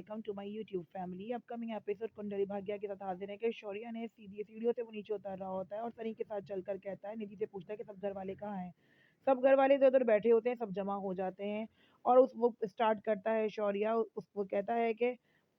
Welcome to my YouTube family. Upcoming episode Kundali Bhagya के साथ हाजिर है कि शौर्य ने सीधी सीढ़ियों से वो नीचे उतर रहा होता है और सनी के साथ चलकर कहता है, निधि से पूछता है कि सब घर वाले कहाँ हैं। सब घर वाले इधर उधर बैठे होते हैं, सब जमा हो जाते हैं। और उस वो स्टार्ट करता है शौर्य, वो कहता है कि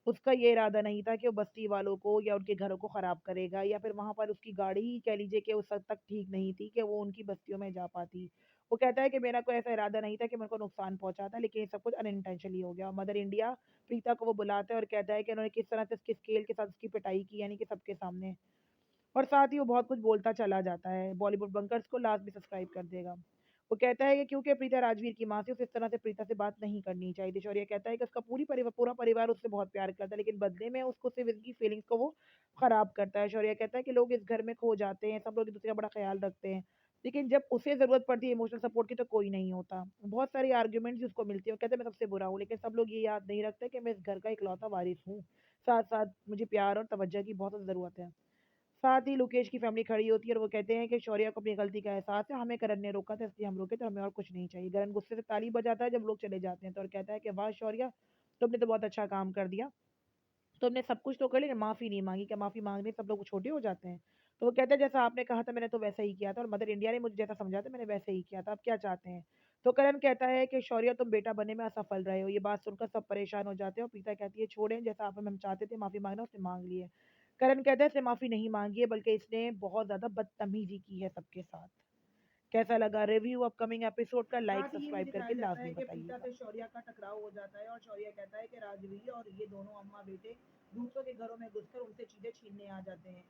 उसका ये इरादा नहीं था कि वो बस्ती वालों को या उनके घरों को खराब करेगा, या फिर वहां पर उसकी गाड़ी ही कह लीजिए कि उस हद तक ठीक नहीं थी कि वो उनकी बस्तियों में जा पाती। वो कहता है कि मेरा कोई ऐसा इरादा नहीं था कि मेरे को नुकसान पहुंचाता, लेकिन ये सब कुछ अनइंटेंशनली हो गया। मदर इंडिया प्रीता को वो बुलाता है और कहता है कि उन्होंने किस तरह से उसके स्केल के साथ उसकी पिटाई की, यानी कि सबके सामने। और साथ ही वो बहुत कुछ बोलता चला जाता है। बॉलीवुड बंकर्स को लास्ट भी सब्सक्राइब कर देगा। वो कहता है कि क्योंकि प्रीता राजवीर की माँ थी, उसे इस तरह से प्रीता से बात नहीं करनी चाहिए थी। शौर्य कहता है कि उसका पूरा परिवार उससे बहुत प्यार करता है, लेकिन बदले में उसको सिर्फ इसकी फीलिंग्स को वो खराब करता है। शौर्य कहता है कि लोग इस घर में खो जाते हैं, सब लोग एक दूसरे का बड़ा ख्याल रखते हैं, लेकिन जब उसे जरूरत पड़ती है इमोशनल सपोर्ट की तो कोई नहीं होता। बहुत सारी आर्ग्यूमेंट्स उसको मिलती है। वो कहते हैं मैं सबसे बुरा हूँ, लेकिन सब लोग ये याद नहीं रखते कि मैं इस घर का इकलौता वारिस हूँ। साथ साथ मुझे प्यार और तवज्जो की बहुत ज़रूरत है। साथ ही लोकेश की फैमिली खड़ी होती है और वो कहते हैं कि शौर्य को अपनी गलती का एहसास है, हमें करण ने रोका था इसलिए हम रोके, तो हमें और कुछ नहीं चाहिए। करण गुस्से से ताली बजाता है जब लोग चले जाते हैं, तो और कहता है कि वाह शौर्य, तुमने तो बहुत अच्छा काम कर दिया। तुमने सब कुछ तो कर लिया, माफी नहीं मांगी। क्या माफी मांगने से सब लोग छोटे हो जाते हैं? तो वो कहते हैं जैसा आपने कहा था मैंने तो वैसा ही किया था, और मदर इंडिया ने मुझे जैसा समझा था मैंने वैसे ही किया था, आप क्या चाहते हैं? तो करण कहता है कि शौर्य तुम बेटा बनने में असफल रहे हो। ये बात सुनकर सब परेशान हो जाते हैं और प्रीता कहती है छोड़ें, जैसा आप हम चाहते थे माफी मांगना उसने मांग ली है। करण कहता है इसने माफी नहीं मांगी है, बल्कि इसने बहुत ज्यादा बदतमीजी की है सबके साथ। कैसा लगा रिव्यू अपकमिंग एपिसोड का? लाइक साथ ही ये भी सब्सक्राइब दिखाया करके जाता लाजमी है कि प्रीता बताइएगा। से शौर्य का टकराव हो जाता है और शौर्य कहता है कि राजवीर और ये दोनों अम्मा बेटे दूसरों के घरों में घुसकर उनसे चीजें छीनने आ जाते हैं।